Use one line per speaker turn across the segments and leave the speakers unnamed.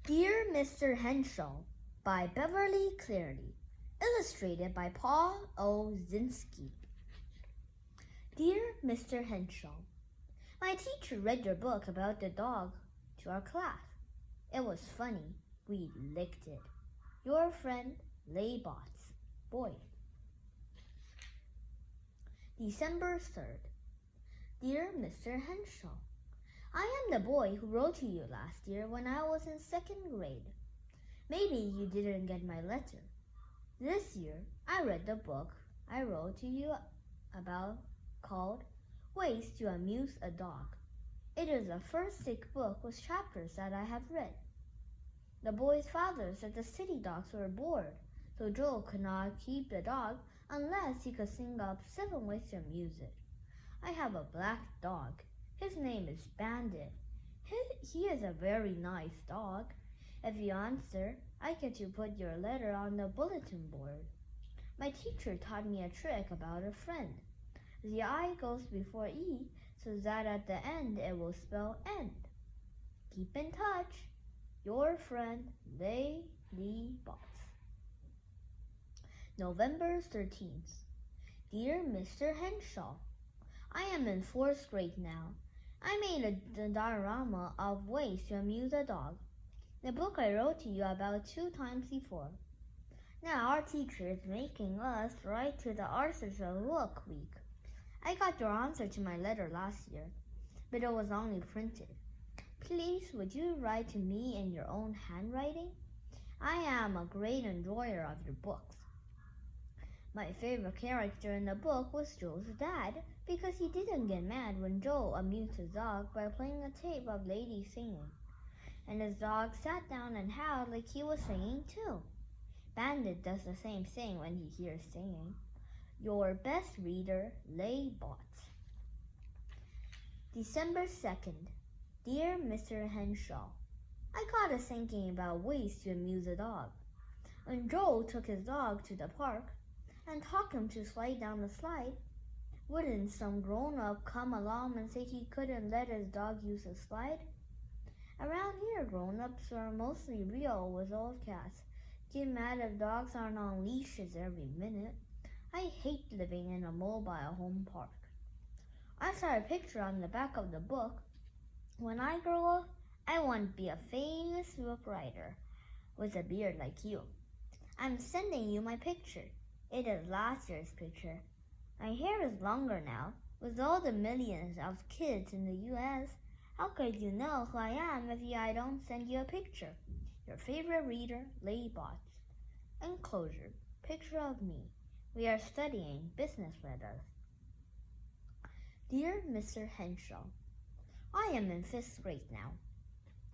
Dear Mr. Henshaw by Beverly Cleary, illustrated by Paul O. Zinsky. Dear Mr. Henshaw, my teacher read your book about the dog to our class. It was funny. We licked it. Your friend, Laybot's boy. December 3rd. Dear Mr. Henshaw, I am the boy who wrote to you last year when I was in 2nd grade. Maybe you didn't get my letter. This year, I read the book I wrote to you about called Ways to Amuse a Dog. It is the first thick book with chapters that I have read. The boy's father said the city dogs were bored, so Joel could not keep the dog unless he could sing up 7 ways to amuse it. I have a black dog. His name is Bandit. He is a very nice dog. If you answer, I get to put your letter on the bulletin board. My teacher taught me a trick about a friend. The I goes before E so that at the end it will spell end. Keep in touch. Your friend, Lee Bots. November 13th. Dear Mr. Henshaw, I am in 4th grade now. I made a diorama of ways to amuse a dog. The book I wrote to you about 2 times before. Now our teacher is making us write to the authors of Book Week. I got your answer to my letter last year, but it was only printed. Please, would you write to me in your own handwriting? I am a great enjoyer of your books. My favorite character in the book was Joel's dad because he didn't get mad when Joel amused his dog by playing a tape of ladies singing. And his dog sat down and howled like he was singing too. Bandit does the same thing when he hears singing. Your best reader, Laybots. December 2nd. Dear Mr. Henshaw, I got us thinking about ways to amuse a dog. When Joel took his dog to the park and taught him to slide down the slide, wouldn't some grown-up come along and say he couldn't let his dog use a slide? Around here, grown-ups are mostly real with old cats. Get mad if dogs aren't on leashes every minute. I hate living in a mobile home park. I saw a picture on the back of the book. When I grow up, I want to be a famous book writer with a beard like you. I'm sending you my picture. It is last year's picture. My hair is longer now. With all the millions of kids in the U.S., how could you know who I am if I don't send you a picture? Your favorite reader, Laybots. Enclosure, picture of me. We are studying business letters. Dear Mr. Henshaw, I am in 5th grade now.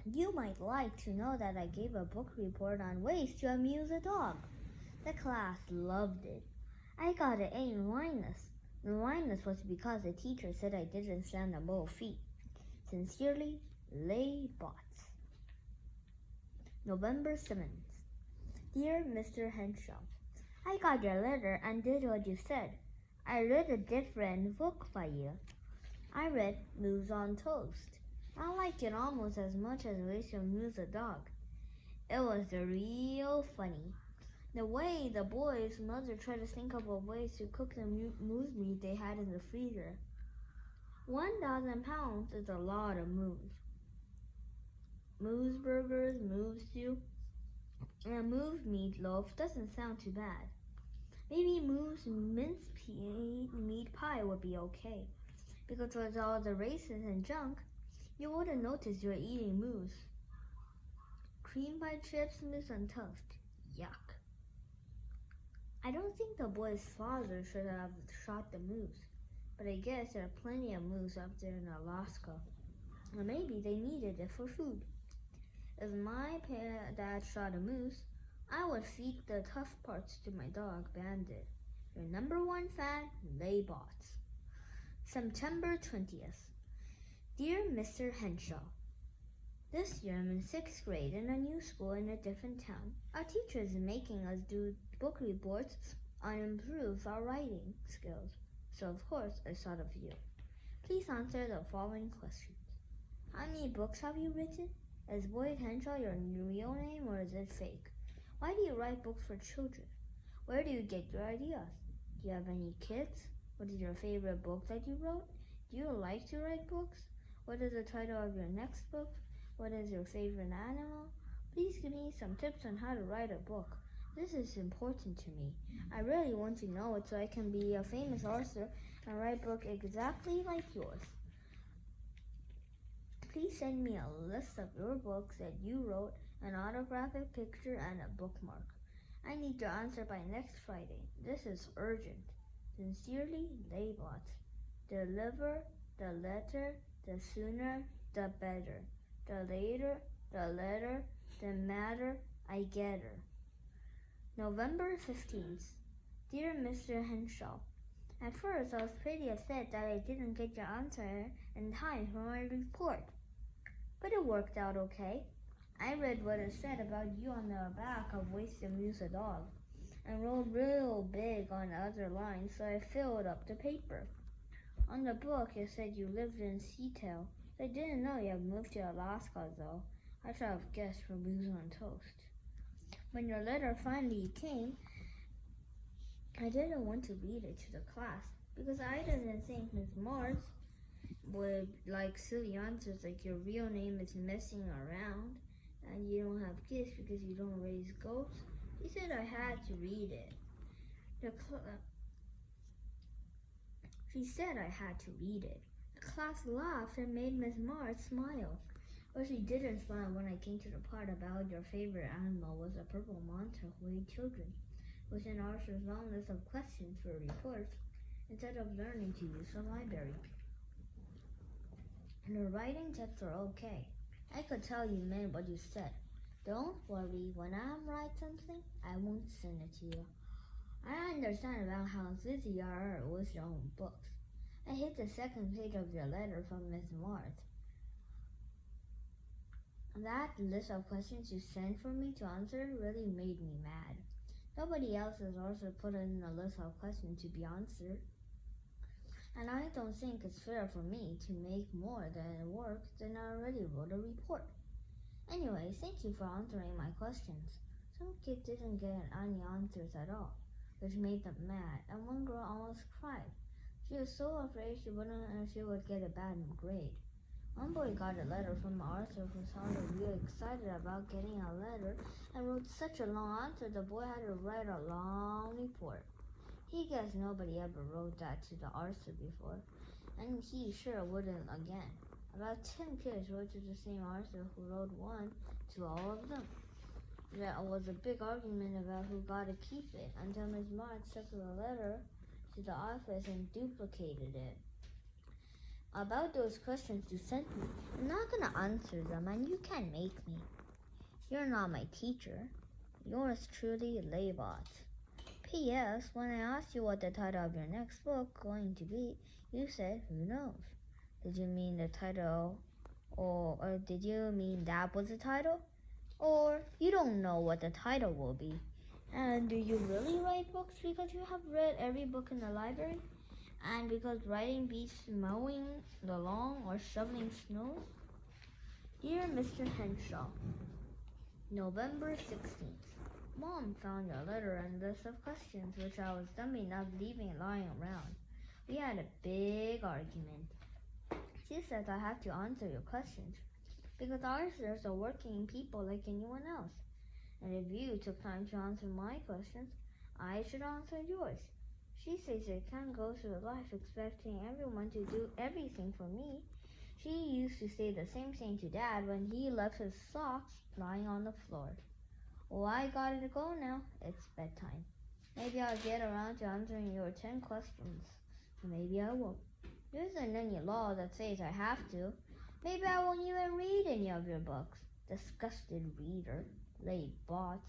You might like to know that I gave a book report on ways to amuse a dog. The class loved it. I got an A-. The minus was because the teacher said I didn't stand on both feet. Sincerely, Laybots. November 7th. Dear Mr. Henshaw, I got your letter and did what you said. I read a different book by you. I read Moves on Toast. I liked it almost as much as Ways to Amuse a Dog. It was real funny. The way the boy's mother tried to think up of ways to cook the moose meat they had in the freezer. 1,000 pounds is a lot of moose. Moose burgers, moose stew, and moose meatloaf doesn't sound too bad. Maybe moose mince meat pie would be okay, because with all the raisins and junk, you wouldn't notice you're eating moose. Cream pie chips, moose on toast. Yuck. I don't think the boy's father should have shot the moose, but I guess there are plenty of moose up there in Alaska. Or maybe they needed it for food. If my dad shot a moose, I would feed the tough parts to my dog, Bandit. Your #1 fan, Laybots. September 20th. Dear Mr. Henshaw, this year I'm in 6th grade in a new school in a different town. Our teacher is making us do book reports on improve our writing skills. So of course I thought of you. Please answer the following questions. How many books have you written? Is Boyd Henshaw your real name or is it fake? Why do you write books for children? Where do you get your ideas? Do you have any kids? What is your favorite book that you wrote? Do you like to write books? What is the title of your next book? What is your favorite animal? Please give me some tips on how to write a book. This is important to me. I really want to know it so I can be a famous author and write a book exactly like yours. Please send me a list of your books that you wrote, an autographic picture, and a bookmark. I need your answer by next Friday. This is urgent. Sincerely, Laybot. Deliver the letter, the sooner, the better. The later, the letter, the matter, I get her. November 15th. Dear Mr. Henshaw, at first I was pretty upset that I didn't get your answer in time for my report. But it worked out okay. I read what it said about you on the back of Ways to Amuse a Dog and wrote real big on the other lines, so I filled up the paper. On the book, it said you lived in Seattle. I didn't know you had moved to Alaska, though. I should have guessed from booze on toast. When your letter finally came, I didn't want to read it to the class because I didn't think Miss Mars would like silly answers like your real name is messing around and you don't have kids because you don't raise goats. She said I had to read it. She said I had to read it. The class laughed and made Miss Mars smile. But she didn't smile when I came to the part about your favorite animal was a purple monitor who ate children, with an Arthur's long list of questions for reports, instead of learning to use the library. And the writing tips are okay. I could tell you meant what you said. Don't worry, when I write something, I won't send it to you. I understand about how busy you are with your own books. I hate the second page of your letter from Miss Mars. That list of questions you sent for me to answer really made me mad. Nobody else has also put in a list of questions to be answered. And I don't think it's fair for me to make more than work than I already wrote a report. Anyway, thank you for answering my questions. Some kids didn't get any answers at all, which made them mad, and one girl almost cried. She was so afraid she would get a bad grade. One boy got a letter from Arthur who sounded real excited about getting a letter and wrote such a long answer the boy had to write a long report. He guessed nobody ever wrote that to the Arthur before, and he sure wouldn't again. About 10 kids wrote to the same Arthur who wrote one to all of them. There was a big argument about who got to keep it until Miss March took the letter to the office and duplicated it. About those questions you sent me, I'm not going to answer them and you can't make me. You're not my teacher. Yours truly, Laybot. P.S. When I asked you what the title of your next book going to be, you said, who knows? Did you mean the title, or did you mean that was the title? Or you don't know what the title will be? And do you really write books because you have read every book in the library? And because writing beats mowing the lawn or shoveling snow? Dear Mr. Henshaw, November 16th. Mom found your letter and list of questions which I was dumb enough leaving lying around. We had a big argument. She says I have to answer your questions because Arthurs are working people like anyone else. And if you took time to answer my questions, I should answer yours. She says I can't go through life expecting everyone to do everything for me. She used to say the same thing to Dad when he left his socks lying on the floor. Well, I gotta go now. It's bedtime. Maybe I'll get around to answering your 10 questions. Maybe I won't. There isn't any law that says I have to. Maybe I won't even read any of your books. Disgusted reader. Laid bots.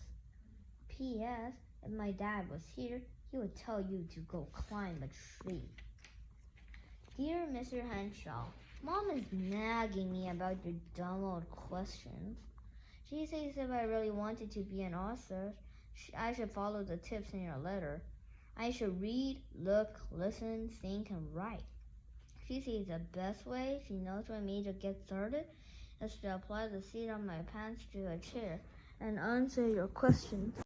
P.S. If my dad was here, he would tell you to go climb a tree. Dear Mr. Henshaw, Mom is nagging me about your dumb old questions. She says if I really wanted to be an author, I should follow the tips in your letter. I should read, look, listen, think, and write. She says the best way she knows for me to get started is to apply the seat of my pants to a chair and answer your questions.